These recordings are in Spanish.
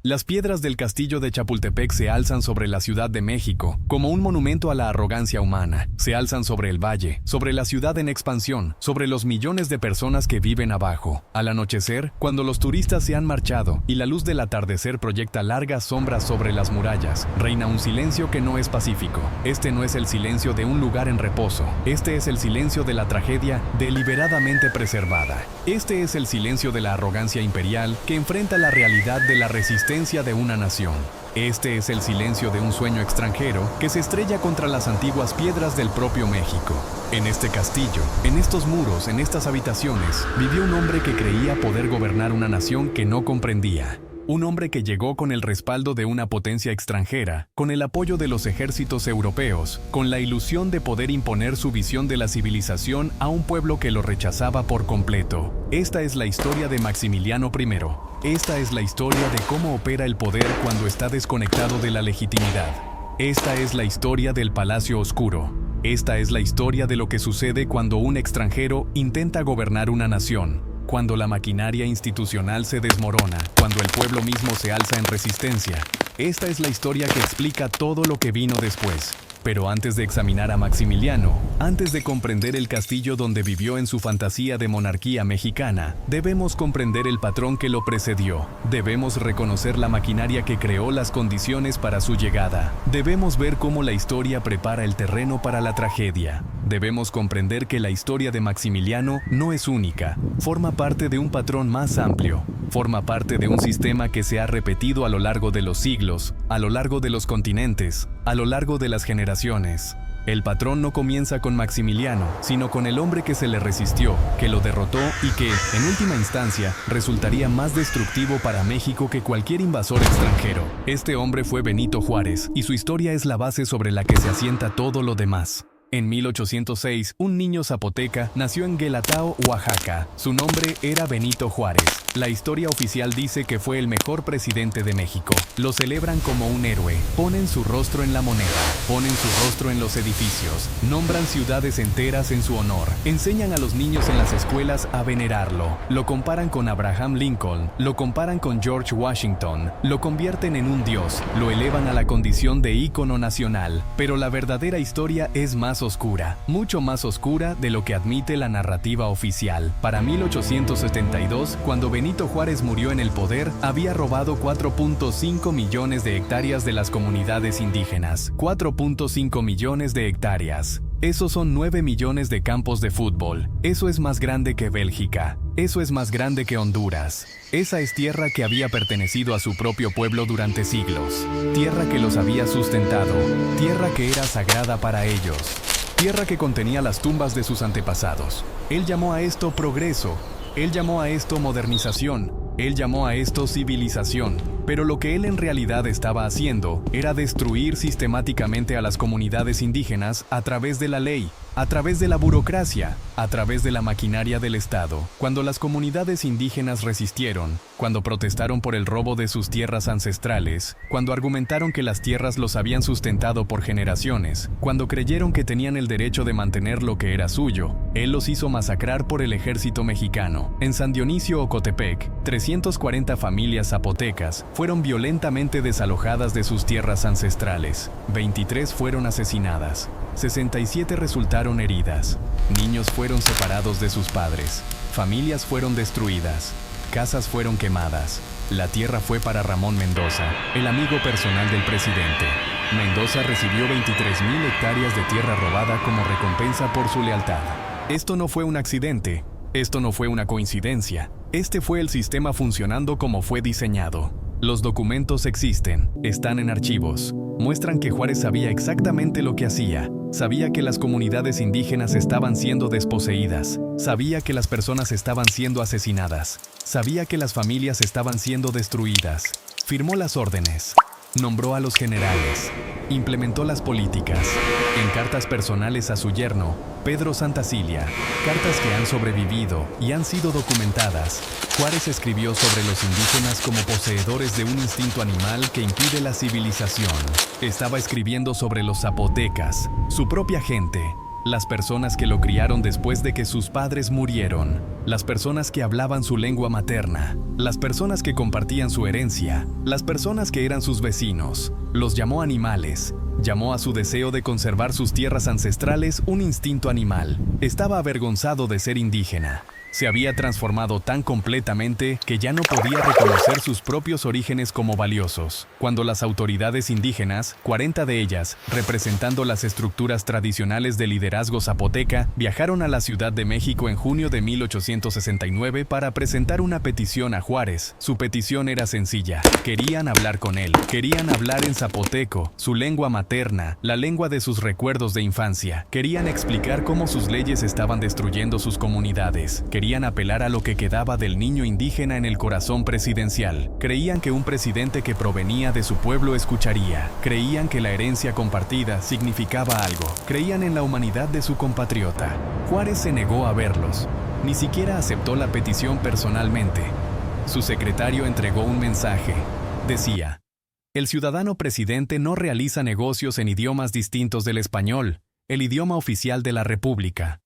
Las piedras del castillo de Chapultepec se alzan sobre la Ciudad de México, como un monumento a la arrogancia humana. Se alzan sobre el valle, sobre la ciudad en expansión, sobre los millones de personas que viven abajo. Al anochecer, cuando los turistas se han marchado y la luz del atardecer proyecta largas sombras sobre las murallas, reina un silencio que no es pacífico. Este no es el silencio de un lugar en reposo. Este es el silencio de la tragedia deliberadamente preservada. Este es el silencio de la arrogancia imperial que enfrenta la realidad de la resistencia de una nación. Este es el silencio de un sueño extranjero que se estrella contra las antiguas piedras del propio México. En este castillo, en estos muros, en estas habitaciones, vivió un hombre que creía poder gobernar una nación que no comprendía. Un hombre que llegó con el respaldo de una potencia extranjera, con el apoyo de los ejércitos europeos, con la ilusión de poder imponer su visión de la civilización a un pueblo que lo rechazaba por completo. Esta es la historia de Maximiliano I. Esta es la historia de cómo opera el poder cuando está desconectado de la legitimidad. Esta es la historia del Palacio Oscuro. Esta es la historia de lo que sucede cuando un extranjero intenta gobernar una nación. Cuando la maquinaria institucional se desmorona, cuando el pueblo mismo se alza en resistencia. Esta es la historia que explica todo lo que vino después. Pero antes de examinar a Maximiliano, antes de comprender el castillo donde vivió en su fantasía de monarquía mexicana, debemos comprender el patrón que lo precedió. Debemos reconocer la maquinaria que creó las condiciones para su llegada. Debemos ver cómo la historia prepara el terreno para la tragedia. Debemos comprender que la historia de Maximiliano no es única, forma parte de un patrón más amplio, forma parte de un sistema que se ha repetido a lo largo de los siglos, a lo largo de los continentes, a lo largo de las generaciones. El patrón no comienza con Maximiliano, sino con el hombre que se le resistió, que lo derrotó y que, en última instancia, resultaría más destructivo para México que cualquier invasor extranjero. Este hombre fue Benito Juárez, y su historia es la base sobre la que se asienta todo lo demás. En 1806, un niño zapoteca nació en Guelatao, Oaxaca. Su nombre era Benito Juárez. La historia oficial dice que fue el mejor presidente de México. Lo celebran como un héroe. Ponen su rostro en la moneda. Ponen su rostro en los edificios. Nombran ciudades enteras en su honor. Enseñan a los niños en las escuelas a venerarlo. Lo comparan con Abraham Lincoln. Lo comparan con George Washington. Lo convierten en un dios. Lo elevan a la condición de ícono nacional. Pero la verdadera historia es más oscura, mucho más oscura de lo que admite la narrativa oficial. Para 1872, cuando Benito Juárez murió en el poder, había robado 4.5 millones de hectáreas de las comunidades indígenas. 4.5 millones de hectáreas. Esos son 9 millones de campos de fútbol. Eso es más grande que Bélgica. Eso es más grande que Honduras. Esa es tierra que había pertenecido a su propio pueblo durante siglos. Tierra que los había sustentado. Tierra que era sagrada para ellos. Tierra que contenía las tumbas de sus antepasados. Él llamó a esto progreso. Él llamó a esto modernización. Él llamó a esto civilización. Pero lo que él en realidad estaba haciendo era destruir sistemáticamente a las comunidades indígenas a través de la ley, a través de la burocracia, a través de la maquinaria del Estado. Cuando las comunidades indígenas resistieron, cuando protestaron por el robo de sus tierras ancestrales, cuando argumentaron que las tierras los habían sustentado por generaciones, cuando creyeron que tenían el derecho de mantener lo que era suyo, él los hizo masacrar por el ejército mexicano. En San Dionisio, Ocotepec, 340 familias zapotecas fueron violentamente desalojadas de sus tierras ancestrales. 23 fueron asesinadas. 67 resultaron heridas. Niños fueron separados de sus padres. Familias fueron destruidas. Casas fueron quemadas. La tierra fue para Ramón Mendoza, el amigo personal del presidente. Mendoza recibió 23,000 hectáreas de tierra robada como recompensa por su lealtad. Esto no fue un accidente. Esto no fue una coincidencia. Este fue el sistema funcionando como fue diseñado. Los documentos existen, están en archivos. Muestran que Juárez sabía exactamente lo que hacía. Sabía que las comunidades indígenas estaban siendo desposeídas. Sabía que las personas estaban siendo asesinadas. Sabía que las familias estaban siendo destruidas. Firmó las órdenes. Nombró a los generales. Implementó las políticas. En cartas personales a su yerno, Pedro Santacilia, cartas que han sobrevivido y han sido documentadas, Juárez escribió sobre los indígenas como poseedores de un instinto animal que impide la civilización. Estaba escribiendo sobre los zapotecas, su propia gente, las personas que lo criaron después de que sus padres murieron, las personas que hablaban su lengua materna, las personas que compartían su herencia, las personas que eran sus vecinos. Los llamó animales. Llamó a su deseo de conservar sus tierras ancestrales un instinto animal. Estaba avergonzado de ser indígena. Se había transformado tan completamente que ya no podía reconocer sus propios orígenes como valiosos. Cuando las autoridades indígenas, 40 de ellas, representando las estructuras tradicionales de liderazgo zapoteca, viajaron a la Ciudad de México en junio de 1869 para presentar una petición a Juárez. Su petición era sencilla. Querían hablar con él. Querían hablar en zapoteco, su lengua materna, la lengua de sus recuerdos de infancia. Querían explicar cómo sus leyes estaban destruyendo sus comunidades. Querían apelar a lo que quedaba del niño indígena en el corazón presidencial. Creían que un presidente que provenía de su pueblo escucharía. Creían que la herencia compartida significaba algo. Creían en la humanidad de su compatriota. Juárez se negó a verlos. Ni siquiera aceptó la petición personalmente. Su secretario entregó un mensaje. Decía: el ciudadano presidente no realiza negocios en idiomas distintos del español, el idioma oficial de la República.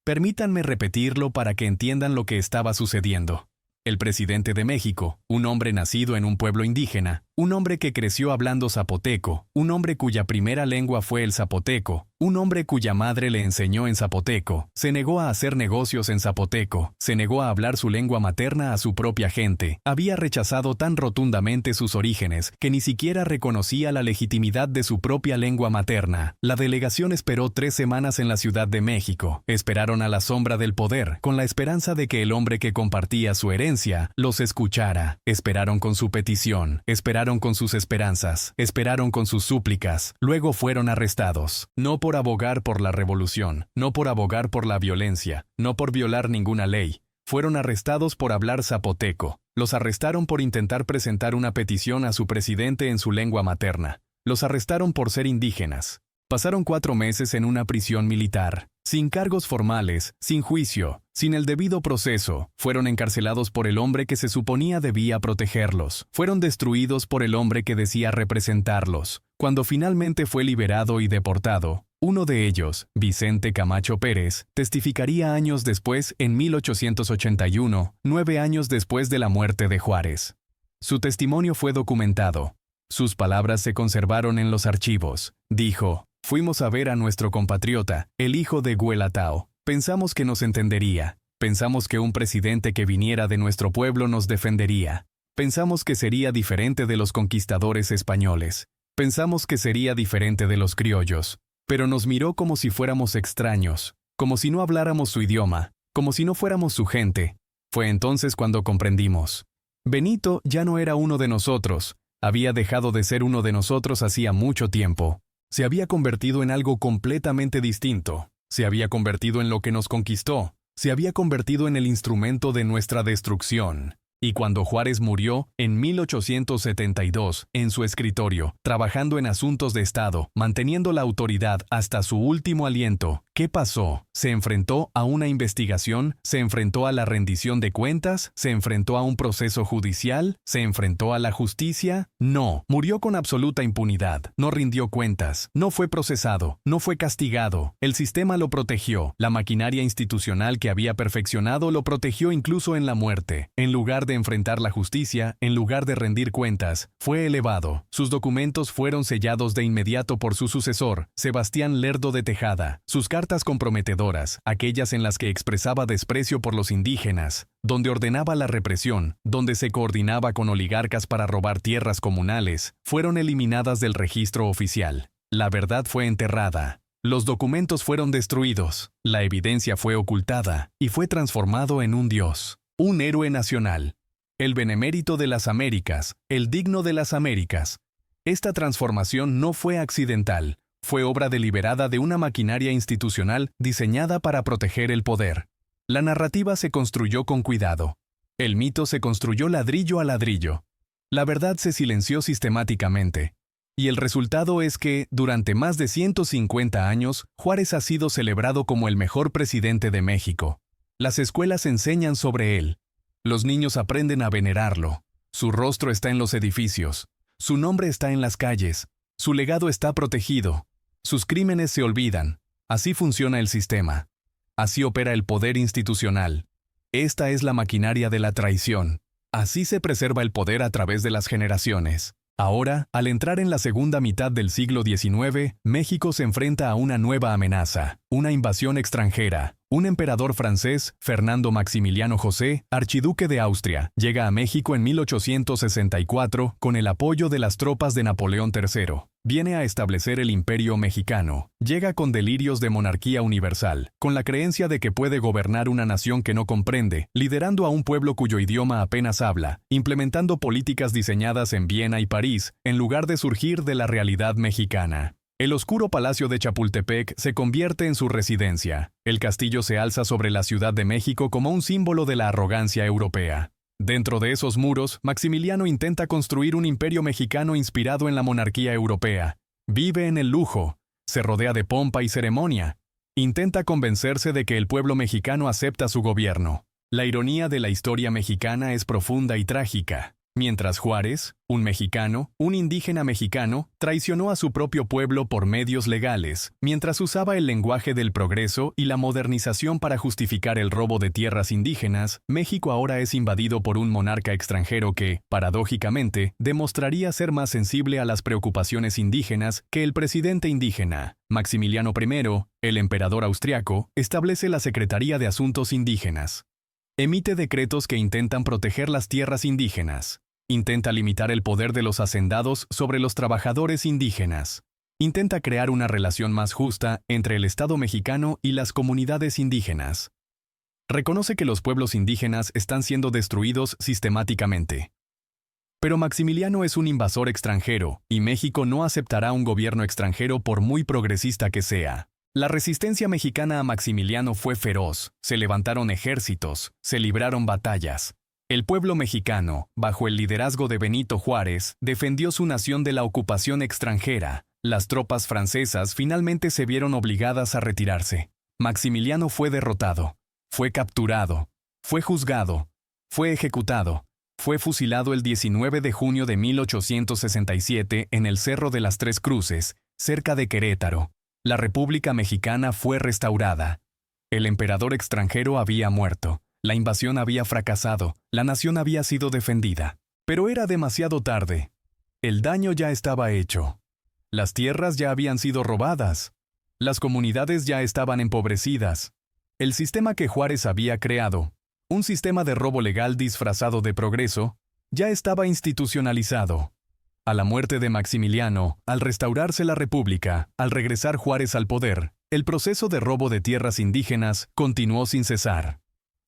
Permítanme repetirlo para que entiendan lo que estaba sucediendo. El presidente de México, un hombre nacido en un pueblo indígena, un hombre que creció hablando zapoteco, un hombre cuya primera lengua fue el zapoteco, un hombre cuya madre le enseñó en zapoteco, se negó a hacer negocios en zapoteco, se negó a hablar su lengua materna a su propia gente, había rechazado tan rotundamente sus orígenes que ni siquiera reconocía la legitimidad de su propia lengua materna. La delegación esperó 3 semanas en la Ciudad de México. Esperaron a la sombra del poder, con la esperanza de que el hombre que compartía su herencia los escuchara. Esperaron con su petición, esperaron con sus esperanzas, esperaron con sus súplicas. Luego fueron arrestados, no por abogar por la revolución, no por abogar por la violencia, no por violar ninguna ley. Fueron arrestados por hablar zapoteco. Los arrestaron por intentar presentar una petición a su presidente en su lengua materna. Los arrestaron por ser indígenas. Pasaron 4 meses en una prisión militar, sin cargos formales, sin juicio, sin el debido proceso. Fueron encarcelados por el hombre que se suponía debía protegerlos. Fueron destruidos por el hombre que decía representarlos. Cuando finalmente fue liberado y deportado, uno de ellos, Vicente Camacho Pérez, testificaría años después, en 1881, 9 años después de la muerte de Juárez. Su testimonio fue documentado. Sus palabras se conservaron en los archivos. Dijo: fuimos a ver a nuestro compatriota, el hijo de Güelatao. Pensamos que nos entendería. Pensamos que un presidente que viniera de nuestro pueblo nos defendería. Pensamos que sería diferente de los conquistadores españoles. Pensamos que sería diferente de los criollos. Pero nos miró como si fuéramos extraños, como si no habláramos su idioma, como si no fuéramos su gente. Fue entonces cuando comprendimos. Benito ya no era uno de nosotros. Había dejado de ser uno de nosotros hacía mucho tiempo. Se había convertido en algo completamente distinto. Se había convertido en lo que nos conquistó. Se había convertido en el instrumento de nuestra destrucción. Y cuando Juárez murió, en 1872, en su escritorio, trabajando en asuntos de Estado, manteniendo la autoridad hasta su último aliento, ¿qué pasó? ¿Se enfrentó a una investigación? ¿Se enfrentó a la rendición de cuentas? ¿Se enfrentó a un proceso judicial? ¿Se enfrentó a la justicia? No, murió con absoluta impunidad. No rindió cuentas. No fue procesado. No fue castigado. El sistema lo protegió. La maquinaria institucional que había perfeccionado lo protegió incluso en la muerte. En lugar de enfrentar la justicia, en lugar de rendir cuentas, fue elevado. Sus documentos fueron sellados de inmediato por su sucesor, Sebastián Lerdo de Tejada. Sus cartas comprometedoras, aquellas en las que expresaba desprecio por los indígenas, donde ordenaba la represión, donde se coordinaba con oligarcas para robar tierras comunales, fueron eliminadas del registro oficial. La verdad fue enterrada. Los documentos fueron destruidos. La evidencia fue ocultada y fue transformado en un dios, un héroe nacional. El benemérito de las Américas, el digno de las Américas. Esta transformación no fue accidental, fue obra deliberada de una maquinaria institucional diseñada para proteger el poder. La narrativa se construyó con cuidado. El mito se construyó ladrillo a ladrillo. La verdad se silenció sistemáticamente. Y el resultado es que, durante más de 150 años, Juárez ha sido celebrado como el mejor presidente de México. Las escuelas enseñan sobre él. Los niños aprenden a venerarlo. Su rostro está en los edificios. Su nombre está en las calles. Su legado está protegido. Sus crímenes se olvidan. Así funciona el sistema. Así opera el poder institucional. Esta es la maquinaria de la traición. Así se preserva el poder a través de las generaciones. Ahora, al entrar en la segunda mitad del siglo XIX, México se enfrenta a una nueva amenaza, una invasión extranjera. Un emperador francés, Fernando Maximiliano José, archiduque de Austria, llega a México en 1864 con el apoyo de las tropas de Napoleón III. Viene a establecer el Imperio Mexicano. Llega con delirios de monarquía universal, con la creencia de que puede gobernar una nación que no comprende, liderando a un pueblo cuyo idioma apenas habla, implementando políticas diseñadas en Viena y París, en lugar de surgir de la realidad mexicana. El oscuro palacio de Chapultepec se convierte en su residencia. El castillo se alza sobre la Ciudad de México como un símbolo de la arrogancia europea. Dentro de esos muros, Maximiliano intenta construir un imperio mexicano inspirado en la monarquía europea. Vive en el lujo, se rodea de pompa y ceremonia. Intenta convencerse de que el pueblo mexicano acepta su gobierno. La ironía de la historia mexicana es profunda y trágica. Mientras Juárez, un mexicano, un indígena mexicano, traicionó a su propio pueblo por medios legales, mientras usaba el lenguaje del progreso y la modernización para justificar el robo de tierras indígenas, México ahora es invadido por un monarca extranjero que, paradójicamente, demostraría ser más sensible a las preocupaciones indígenas que el presidente indígena. Maximiliano I, el emperador austriaco, establece la Secretaría de Asuntos Indígenas. Emite decretos que intentan proteger las tierras indígenas. Intenta limitar el poder de los hacendados sobre los trabajadores indígenas. Intenta crear una relación más justa entre el Estado mexicano y las comunidades indígenas. Reconoce que los pueblos indígenas están siendo destruidos sistemáticamente. Pero Maximiliano es un invasor extranjero, y México no aceptará un gobierno extranjero por muy progresista que sea. La resistencia mexicana a Maximiliano fue feroz, se levantaron ejércitos, se libraron batallas. El pueblo mexicano, bajo el liderazgo de Benito Juárez, defendió su nación de la ocupación extranjera. Las tropas francesas finalmente se vieron obligadas a retirarse. Maximiliano fue derrotado, fue capturado, fue juzgado, fue ejecutado, fue fusilado el 19 de junio de 1867 en el Cerro de las Tres Cruces, cerca de Querétaro. La República Mexicana fue restaurada. El emperador extranjero había muerto. La invasión había fracasado. La nación había sido defendida. Pero era demasiado tarde. El daño ya estaba hecho. Las tierras ya habían sido robadas. Las comunidades ya estaban empobrecidas. El sistema que Juárez había creado, un sistema de robo legal disfrazado de progreso, ya estaba institucionalizado. A la muerte de Maximiliano, al restaurarse la República, al regresar Juárez al poder, el proceso de robo de tierras indígenas continuó sin cesar.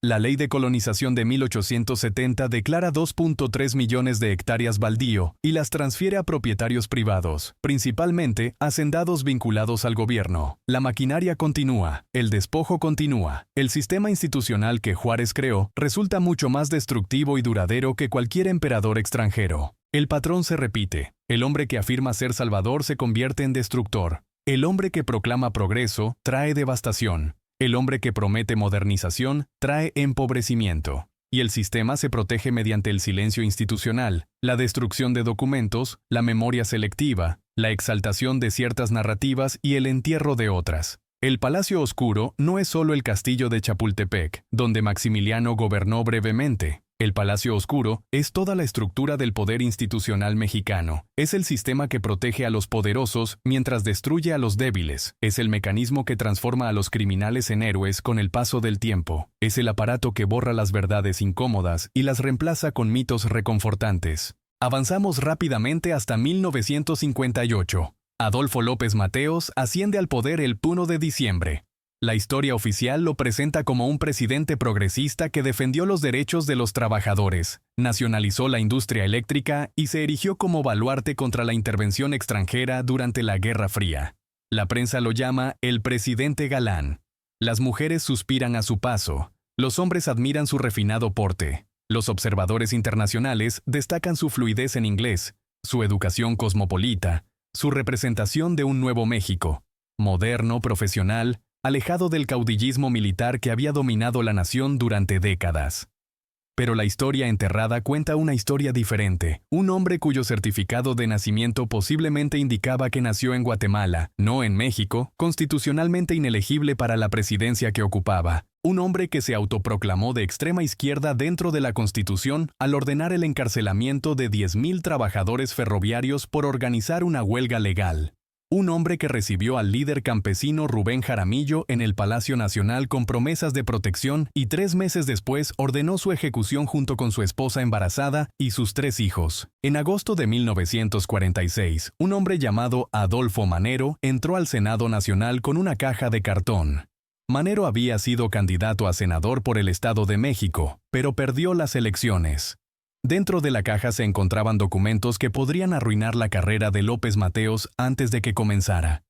La Ley de Colonización de 1870 declara 2.3 millones de hectáreas baldío y las transfiere a propietarios privados, principalmente hacendados vinculados al gobierno. La maquinaria continúa, el despojo continúa. El sistema institucional que Juárez creó resulta mucho más destructivo y duradero que cualquier emperador extranjero. El patrón se repite. El hombre que afirma ser salvador se convierte en destructor. El hombre que proclama progreso trae devastación. El hombre que promete modernización trae empobrecimiento. Y el sistema se protege mediante el silencio institucional, la destrucción de documentos, la memoria selectiva, la exaltación de ciertas narrativas y el entierro de otras. El Palacio Oscuro no es solo el castillo de Chapultepec, donde Maximiliano gobernó brevemente. El Palacio Oscuro es toda la estructura del poder institucional mexicano. Es el sistema que protege a los poderosos mientras destruye a los débiles. Es el mecanismo que transforma a los criminales en héroes con el paso del tiempo. Es el aparato que borra las verdades incómodas y las reemplaza con mitos reconfortantes. Avanzamos rápidamente hasta 1958. Adolfo López Mateos asciende al poder el 1 de diciembre. La historia oficial lo presenta como un presidente progresista que defendió los derechos de los trabajadores, nacionalizó la industria eléctrica y se erigió como baluarte contra la intervención extranjera durante la Guerra Fría. La prensa lo llama el presidente galán. Las mujeres suspiran a su paso, los hombres admiran su refinado porte. Los observadores internacionales destacan su fluidez en inglés, su educación cosmopolita, su representación de un nuevo México, moderno, profesional, alejado del caudillismo militar que había dominado la nación durante décadas. Pero la historia enterrada cuenta una historia diferente. Un hombre cuyo certificado de nacimiento posiblemente indicaba que nació en Guatemala, no en México, constitucionalmente inelegible para la presidencia que ocupaba. Un hombre que se autoproclamó de extrema izquierda dentro de la Constitución al ordenar el encarcelamiento de 10,000 trabajadores ferroviarios por organizar una huelga legal. Un hombre que recibió al líder campesino Rubén Jaramillo en el Palacio Nacional con promesas de protección y 3 meses después ordenó su ejecución junto con su esposa embarazada y sus 3 hijos. En agosto de 1946, un hombre llamado Adolfo Manero entró al Senado Nacional con una caja de cartón. Manero había sido candidato a senador por el Estado de México, pero perdió las elecciones. Dentro de la caja se encontraban documentos que podrían arruinar la carrera de López Mateos antes de que comenzara.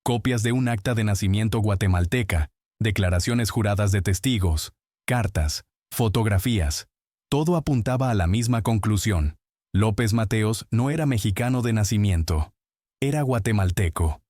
Copias de un acta de nacimiento guatemalteca, declaraciones juradas de testigos, cartas, fotografías. Todo apuntaba a la misma conclusión. López Mateos no era mexicano de nacimiento. Era guatemalteco.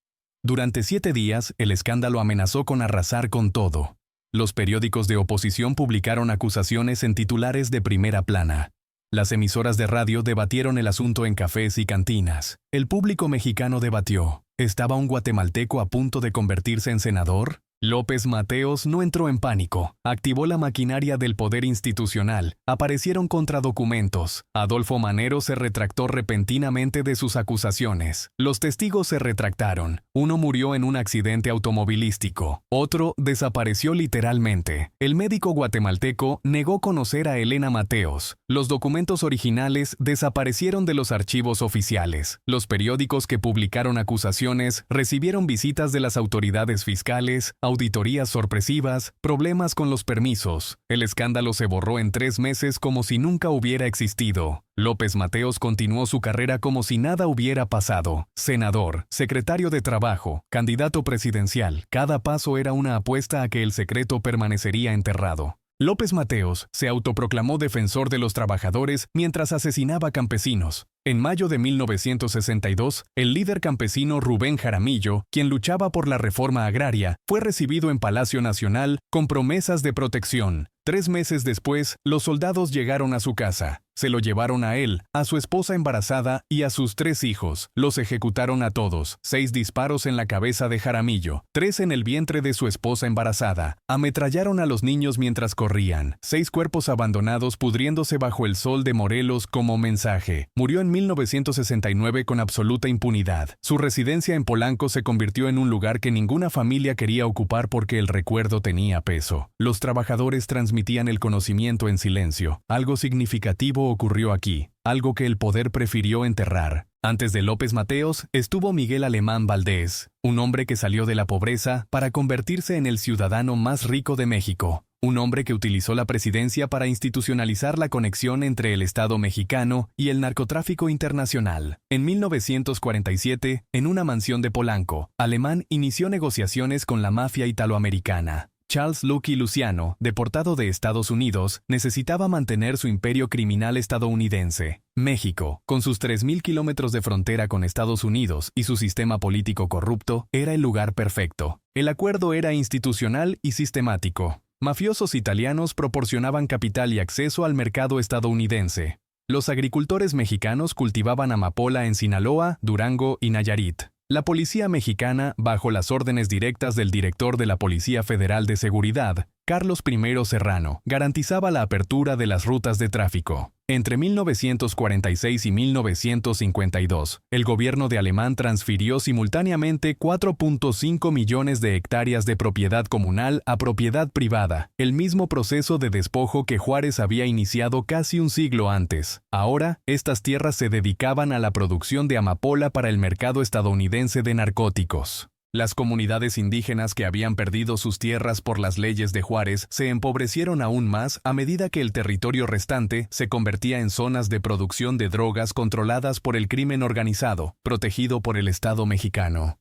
Durante 7 días, el escándalo amenazó con arrasar con todo. Los periódicos de oposición publicaron acusaciones en titulares de primera plana. Las emisoras de radio debatieron el asunto en cafés y cantinas. El público mexicano debatió. ¿Estaba un guatemalteco a punto de convertirse en senador? López Mateos no entró en pánico. Activó la maquinaria del poder institucional. Aparecieron contradocumentos. Adolfo Manero se retractó repentinamente de sus acusaciones. Los testigos se retractaron. Uno murió en un accidente automovilístico. Otro desapareció literalmente. El médico guatemalteco negó conocer a Elena Mateos. Los documentos originales desaparecieron de los archivos oficiales. Los periódicos que publicaron acusaciones recibieron visitas de las autoridades fiscales, auditorías sorpresivas, problemas con los permisos. El escándalo se borró en 3 meses como si nunca hubiera existido. López Mateos continuó su carrera como si nada hubiera pasado. Senador, secretario de Trabajo, candidato presidencial. Cada paso era una apuesta a que el secreto permanecería enterrado. López Mateos se autoproclamó defensor de los trabajadores mientras asesinaba campesinos. En mayo de 1962, el líder campesino Rubén Jaramillo, quien luchaba por la reforma agraria, fue recibido en Palacio Nacional con promesas de protección. 3 meses después, los soldados llegaron a su casa. Se lo llevaron a él, a su esposa embarazada y a sus 3 hijos. Los ejecutaron a todos. 6 disparos en la cabeza de Jaramillo, 3 en el vientre de su esposa embarazada. Ametrallaron a los niños mientras corrían. 6 cuerpos abandonados pudriéndose bajo el sol de Morelos como mensaje. Murió en 1969 con absoluta impunidad. Su residencia en Polanco se convirtió en un lugar que ninguna familia quería ocupar porque el recuerdo tenía peso. Los trabajadores transmitían el conocimiento en silencio. Algo significativo ocurrió aquí, algo que el poder prefirió enterrar. Antes de López Mateos estuvo Miguel Alemán Valdés, un hombre que salió de la pobreza para convertirse en el ciudadano más rico de México. Un hombre que utilizó la presidencia para institucionalizar la conexión entre el Estado mexicano y el narcotráfico internacional. En 1947, en una mansión de Polanco, Alemán inició negociaciones con la mafia italoamericana. Charles Lucky Luciano, deportado de Estados Unidos, necesitaba mantener su imperio criminal estadounidense. México, con sus 3,000 kilómetros de frontera con Estados Unidos y su sistema político corrupto, era el lugar perfecto. El acuerdo era institucional y sistemático. Mafiosos italianos proporcionaban capital y acceso al mercado estadounidense. Los agricultores mexicanos cultivaban amapola en Sinaloa, Durango y Nayarit. La policía mexicana, bajo las órdenes directas del director de la Policía Federal de Seguridad, Carlos I. Serrano, garantizaba la apertura de las rutas de tráfico. Entre 1946 y 1952, el gobierno de Alemán transfirió simultáneamente 4.5 millones de hectáreas de propiedad comunal a propiedad privada, el mismo proceso de despojo que Juárez había iniciado casi un siglo antes. Ahora, estas tierras se dedicaban a la producción de amapola para el mercado estadounidense de narcóticos. Las comunidades indígenas que habían perdido sus tierras por las leyes de Juárez se empobrecieron aún más a medida que el territorio restante se convertía en zonas de producción de drogas controladas por el crimen organizado, protegido por el Estado mexicano.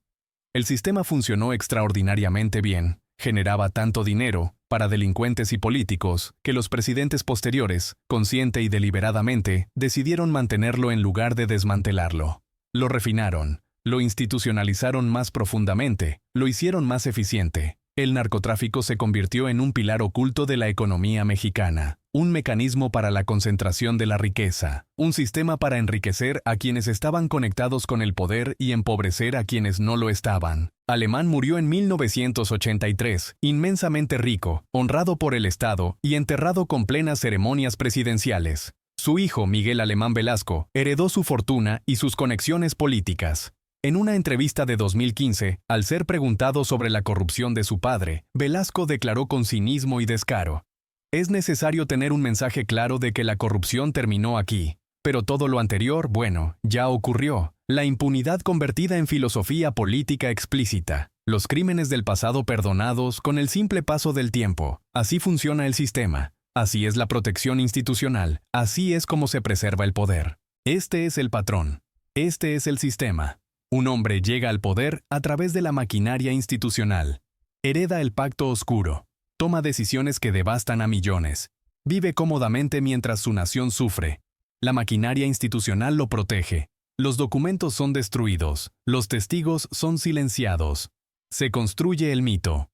El sistema funcionó extraordinariamente bien. Generaba tanto dinero, para delincuentes y políticos, que los presidentes posteriores, consciente y deliberadamente, decidieron mantenerlo en lugar de desmantelarlo. Lo refinaron. Lo institucionalizaron más profundamente, lo hicieron más eficiente. El narcotráfico se convirtió en un pilar oculto de la economía mexicana. un mecanismo para la concentración de la riqueza, un sistema para enriquecer a quienes estaban conectados con el poder y empobrecer a quienes no lo estaban. Alemán murió en 1983, inmensamente rico, honrado por el Estado y enterrado con plenas ceremonias presidenciales. Su hijo, Miguel Alemán Velasco, heredó su fortuna y sus conexiones políticas. En una entrevista de 2015, al ser preguntado sobre la corrupción de su padre, Velasco declaró con cinismo y descaro: «Es necesario tener un mensaje claro de que la corrupción terminó aquí. Pero todo lo anterior, bueno, ya ocurrió. La impunidad convertida en filosofía política explícita. Los crímenes del pasado perdonados con el simple paso del tiempo. Así funciona el sistema. Así es la protección institucional. Así es como se preserva el poder. Este es el patrón. Este es el sistema. Un hombre llega al poder a través de la maquinaria institucional. Hereda el pacto oscuro. Toma decisiones que devastan a millones. Vive cómodamente mientras su nación sufre. La maquinaria institucional lo protege. Los documentos son destruidos. Los testigos son silenciados. Se construye el mito.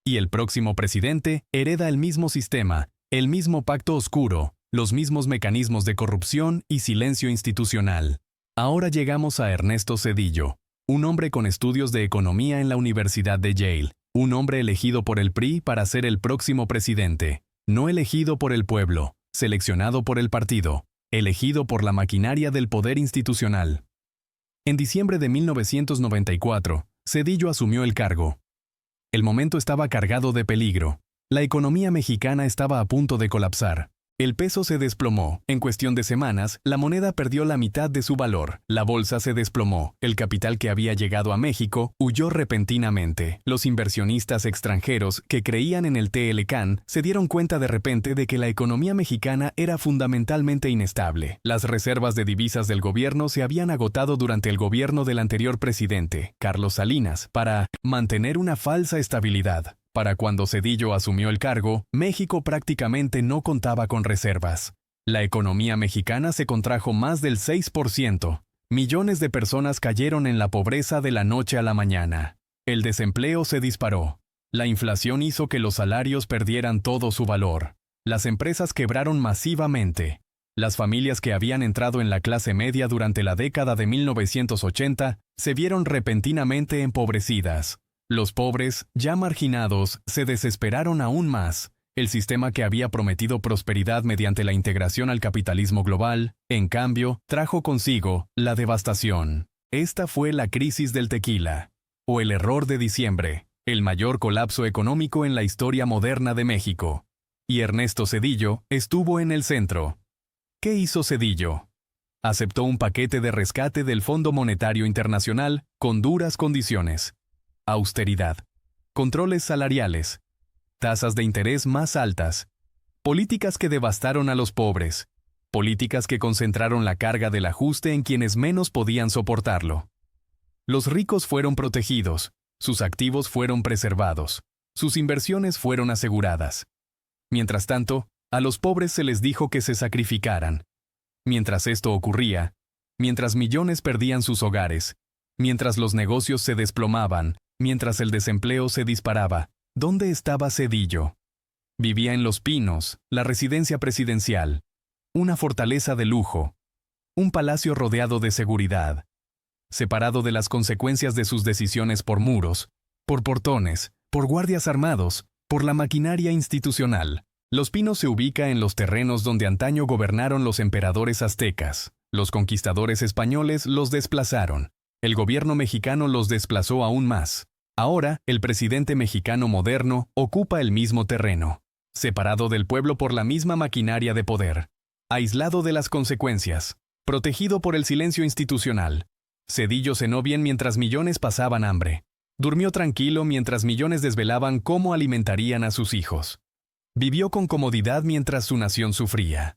Y el próximo presidente hereda el mismo sistema, el mismo pacto oscuro, los mismos mecanismos de corrupción y silencio institucional. Ahora llegamos a Ernesto Zedillo, un hombre con estudios de economía en la Universidad de Yale. Un hombre elegido por el PRI para ser el próximo presidente, no elegido por el pueblo, seleccionado por el partido, elegido por la maquinaria del poder institucional. En diciembre de 1994, Zedillo asumió el cargo. El momento estaba cargado de peligro. La economía mexicana estaba a punto de colapsar. El peso se desplomó. En cuestión de semanas, la moneda perdió la mitad de su valor. La bolsa se desplomó. El capital que había llegado a México huyó repentinamente. Los inversionistas extranjeros que creían en el TLCAN se dieron cuenta de repente de que la economía mexicana era fundamentalmente inestable. Las reservas de divisas del gobierno se habían agotado durante el gobierno del anterior presidente, Carlos Salinas, para mantener una falsa estabilidad. Para cuando Zedillo asumió el cargo, México prácticamente no contaba con reservas. La economía mexicana se contrajo más del 6%. Millones de personas cayeron en la pobreza de la noche a la mañana. El desempleo se disparó. La inflación hizo que los salarios perdieran todo su valor. Las empresas quebraron masivamente. Las familias que habían entrado en la clase media durante la década de 1980 se vieron repentinamente empobrecidas. Los pobres, ya marginados, se desesperaron aún más. El sistema que había prometido prosperidad mediante la integración al capitalismo global, en cambio, trajo consigo la devastación. Esta fue la crisis del tequila, o el error de diciembre, el mayor colapso económico en la historia moderna de México. Y Ernesto Zedillo estuvo en el centro. ¿Qué hizo Zedillo? Aceptó un paquete de rescate del Fondo Monetario Internacional con duras condiciones. Austeridad, controles salariales, tasas de interés más altas, políticas que devastaron a los pobres, políticas que concentraron la carga del ajuste en quienes menos podían soportarlo. Los ricos fueron protegidos, sus activos fueron preservados, sus inversiones fueron aseguradas. Mientras tanto, a los pobres se les dijo que se sacrificaran. Mientras esto ocurría, mientras millones perdían sus hogares, mientras los negocios se desplomaban, mientras el desempleo se disparaba, ¿dónde estaba Zedillo? Vivía en Los Pinos, la residencia presidencial, una fortaleza de lujo, un palacio rodeado de seguridad, separado de las consecuencias de sus decisiones por muros, por portones, por guardias armados, por la maquinaria institucional. Los Pinos se ubica en los terrenos donde antaño gobernaron los emperadores aztecas. Los conquistadores españoles los desplazaron. El gobierno mexicano los desplazó aún más. Ahora, el presidente mexicano moderno ocupa el mismo terreno, separado del pueblo por la misma maquinaria de poder, aislado de las consecuencias, protegido por el silencio institucional. Zedillo cenó bien mientras millones pasaban hambre. Durmió tranquilo mientras millones desvelaban cómo alimentarían a sus hijos. Vivió con comodidad mientras su nación sufría.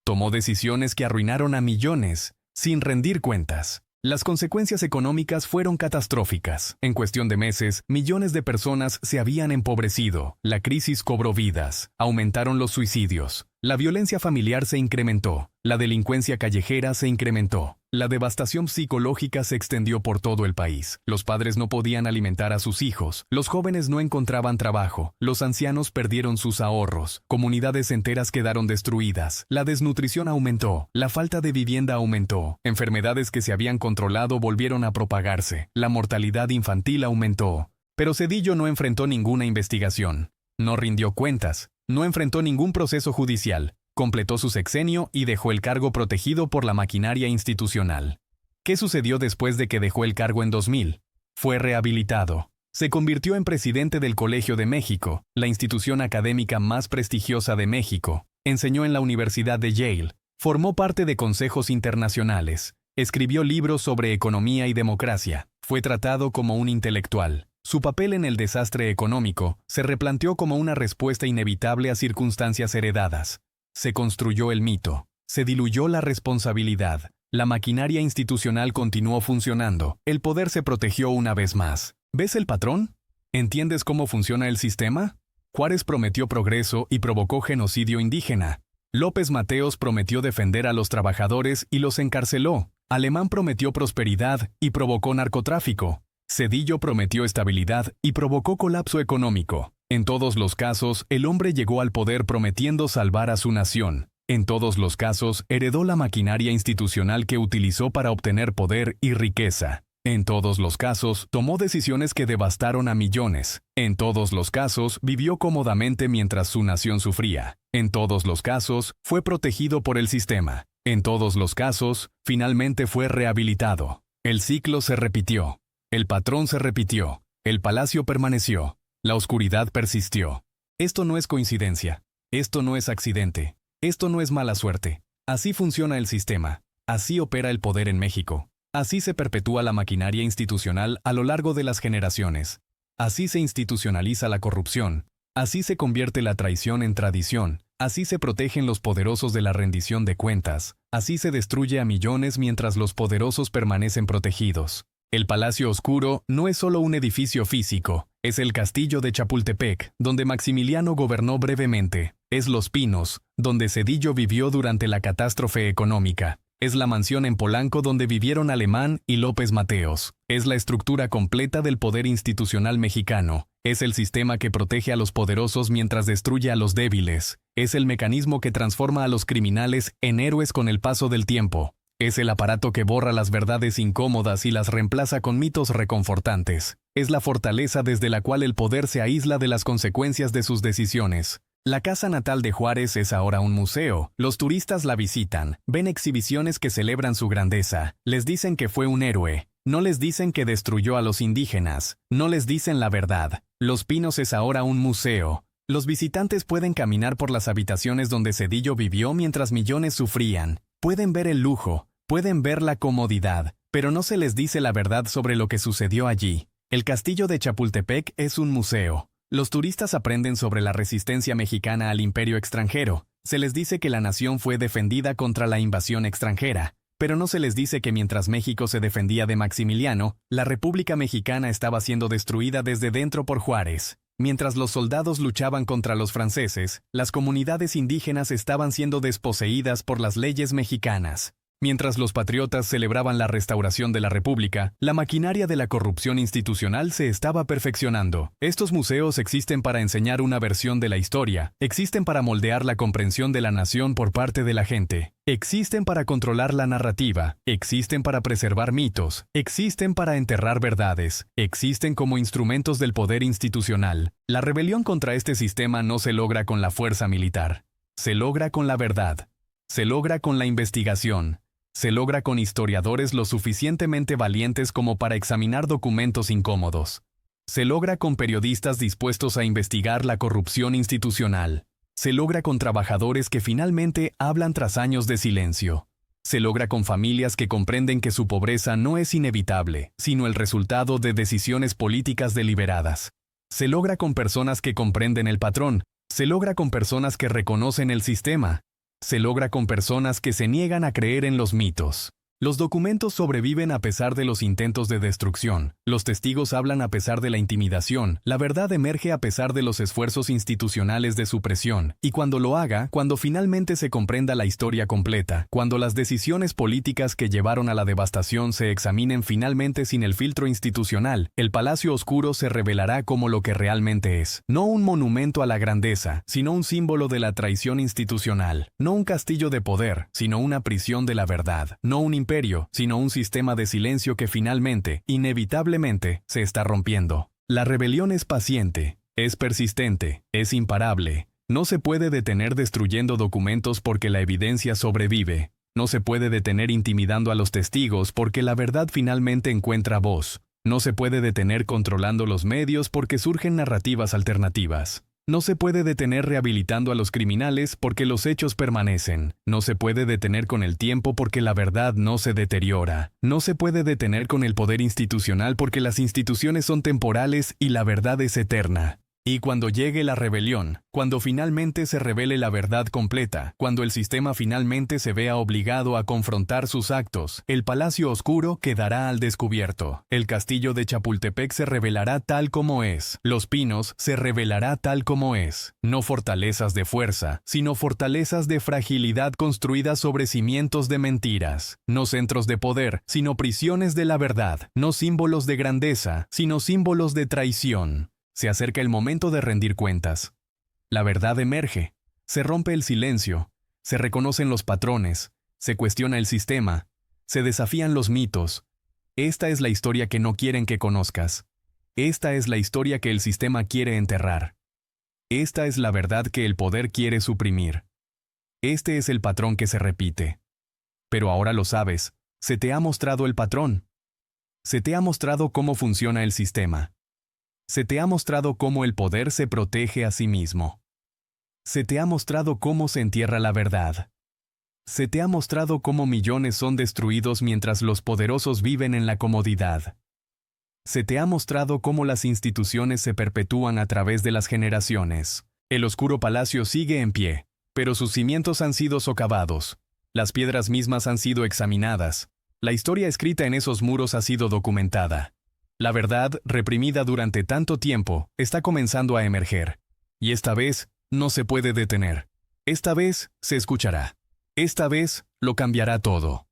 Tomó decisiones que arruinaron a millones, sin rendir cuentas. Las consecuencias económicas fueron catastróficas. En cuestión de meses, millones de personas se habían empobrecido. La crisis cobró vidas. Aumentaron los suicidios. La violencia familiar se incrementó, la delincuencia callejera se incrementó, la devastación psicológica se extendió por todo el país. Los padres no podían alimentar a sus hijos, los jóvenes no encontraban trabajo, los ancianos perdieron sus ahorros, comunidades enteras quedaron destruidas, la desnutrición aumentó, la falta de vivienda aumentó, enfermedades que se habían controlado volvieron a propagarse, la mortalidad infantil aumentó. Pero Zedillo no enfrentó ninguna investigación, no rindió cuentas, no enfrentó ningún proceso judicial, completó su sexenio y dejó el cargo protegido por la maquinaria institucional. ¿Qué sucedió después de que dejó el cargo en 2000? Fue rehabilitado. Se convirtió en presidente del Colegio de México, la institución académica más prestigiosa de México. Enseñó en la Universidad de Yale. Formó parte de consejos internacionales. Escribió libros sobre economía y democracia. Fue tratado como un intelectual. Su papel en el desastre económico se replanteó como una respuesta inevitable a circunstancias heredadas. Se construyó el mito. Se diluyó la responsabilidad. La maquinaria institucional continuó funcionando. El poder se protegió una vez más. ¿Ves el patrón? ¿Entiendes cómo funciona el sistema? Juárez prometió progreso y provocó genocidio indígena. López Mateos prometió defender a los trabajadores y los encarceló. Alemán prometió prosperidad y provocó narcotráfico. Zedillo prometió estabilidad y provocó colapso económico. En todos los casos, el hombre llegó al poder prometiendo salvar a su nación. En todos los casos, heredó la maquinaria institucional que utilizó para obtener poder y riqueza. En todos los casos, tomó decisiones que devastaron a millones. En todos los casos, vivió cómodamente mientras su nación sufría. En todos los casos, fue protegido por el sistema. En todos los casos, finalmente fue rehabilitado. El ciclo se repitió. El patrón se repitió. El palacio permaneció. La oscuridad persistió. Esto no es coincidencia. Esto no es accidente. Esto no es mala suerte. Así funciona el sistema. Así opera el poder en México. Así se perpetúa la maquinaria institucional a lo largo de las generaciones. Así se institucionaliza la corrupción. Así se convierte la traición en tradición. Así se protegen los poderosos de la rendición de cuentas. Así se destruye a millones mientras los poderosos permanecen protegidos. El Palacio Oscuro no es solo un edificio físico, es el castillo de Chapultepec, donde Maximiliano gobernó brevemente. Es Los Pinos, donde Zedillo vivió durante la catástrofe económica. Es la mansión en Polanco donde vivieron Alemán y López Mateos. Es la estructura completa del poder institucional mexicano. Es el sistema que protege a los poderosos mientras destruye a los débiles. Es el mecanismo que transforma a los criminales en héroes con el paso del tiempo. Es el aparato que borra las verdades incómodas y las reemplaza con mitos reconfortantes. Es la fortaleza desde la cual el poder se aísla de las consecuencias de sus decisiones. La casa natal de Juárez es ahora un museo. Los turistas la visitan, ven exhibiciones que celebran su grandeza, les dicen que fue un héroe. No les dicen que destruyó a los indígenas, no les dicen la verdad. Los Pinos es ahora un museo. Los visitantes pueden caminar por las habitaciones donde Zedillo vivió mientras millones sufrían. Pueden ver el lujo, pueden ver la comodidad, pero no se les dice la verdad sobre lo que sucedió allí. El castillo de Chapultepec es un museo. Los turistas aprenden sobre la resistencia mexicana al imperio extranjero. Se les dice que la nación fue defendida contra la invasión extranjera, pero no se les dice que mientras México se defendía de Maximiliano, la República Mexicana estaba siendo destruida desde dentro por Juárez. Mientras los soldados luchaban contra los franceses, las comunidades indígenas estaban siendo desposeídas por las leyes mexicanas. Mientras los patriotas celebraban la restauración de la República, la maquinaria de la corrupción institucional se estaba perfeccionando. Estos museos existen para enseñar una versión de la historia, existen para moldear la comprensión de la nación por parte de la gente, existen para controlar la narrativa, existen para preservar mitos, existen para enterrar verdades, existen como instrumentos del poder institucional. La rebelión contra este sistema no se logra con la fuerza militar, se logra con la verdad, se logra con la investigación. Se logra con historiadores lo suficientemente valientes como para examinar documentos incómodos. Se logra con periodistas dispuestos a investigar la corrupción institucional. Se logra con trabajadores que finalmente hablan tras años de silencio. Se logra con familias que comprenden que su pobreza no es inevitable, sino el resultado de decisiones políticas deliberadas. Se logra con personas que comprenden el patrón. Se logra con personas que reconocen el sistema. Se logra con personas que se niegan a creer en los mitos. Los documentos sobreviven a pesar de los intentos de destrucción, los testigos hablan a pesar de la intimidación, la verdad emerge a pesar de los esfuerzos institucionales de supresión, y cuando lo haga, cuando finalmente se comprenda la historia completa, cuando las decisiones políticas que llevaron a la devastación se examinen finalmente sin el filtro institucional, el Palacio Oscuro se revelará como lo que realmente es. No un monumento a la grandeza, sino un símbolo de la traición institucional. No un castillo de poder, sino una prisión de la verdad. No un imperio, sino un sistema de silencio que finalmente, inevitablemente, se está rompiendo. La rebelión es paciente, es persistente, es imparable. No se puede detener destruyendo documentos porque la evidencia sobrevive. No se puede detener intimidando a los testigos porque la verdad finalmente encuentra voz. No se puede detener controlando los medios porque surgen narrativas alternativas. No se puede detener rehabilitando a los criminales porque los hechos permanecen. No se puede detener con el tiempo porque la verdad no se deteriora. No se puede detener con el poder institucional porque las instituciones son temporales y la verdad es eterna. Y cuando llegue la rebelión, cuando finalmente se revele la verdad completa, cuando el sistema finalmente se vea obligado a confrontar sus actos, el Palacio Oscuro quedará al descubierto. El castillo de Chapultepec se revelará tal como es. Los Pinos se revelará tal como es. No fortalezas de fuerza, sino fortalezas de fragilidad construidas sobre cimientos de mentiras. No centros de poder, sino prisiones de la verdad. No símbolos de grandeza, sino símbolos de traición. Se acerca el momento de rendir cuentas. La verdad emerge, se rompe el silencio, se reconocen los patrones, se cuestiona el sistema, se desafían los mitos. Esta es la historia que no quieren que conozcas. Esta es la historia que el sistema quiere enterrar. Esta es la verdad que el poder quiere suprimir. Este es el patrón que se repite. Pero ahora lo sabes, se te ha mostrado el patrón. Se te ha mostrado cómo funciona el sistema. Se te ha mostrado cómo el poder se protege a sí mismo. Se te ha mostrado cómo se entierra la verdad. Se te ha mostrado cómo millones son destruidos mientras los poderosos viven en la comodidad. Se te ha mostrado cómo las instituciones se perpetúan a través de las generaciones. El oscuro palacio sigue en pie, pero sus cimientos han sido socavados. Las piedras mismas han sido examinadas. La historia escrita en esos muros ha sido documentada. La verdad, reprimida durante tanto tiempo, está comenzando a emerger. Y esta vez, no se puede detener. Esta vez, se escuchará. Esta vez, lo cambiará todo.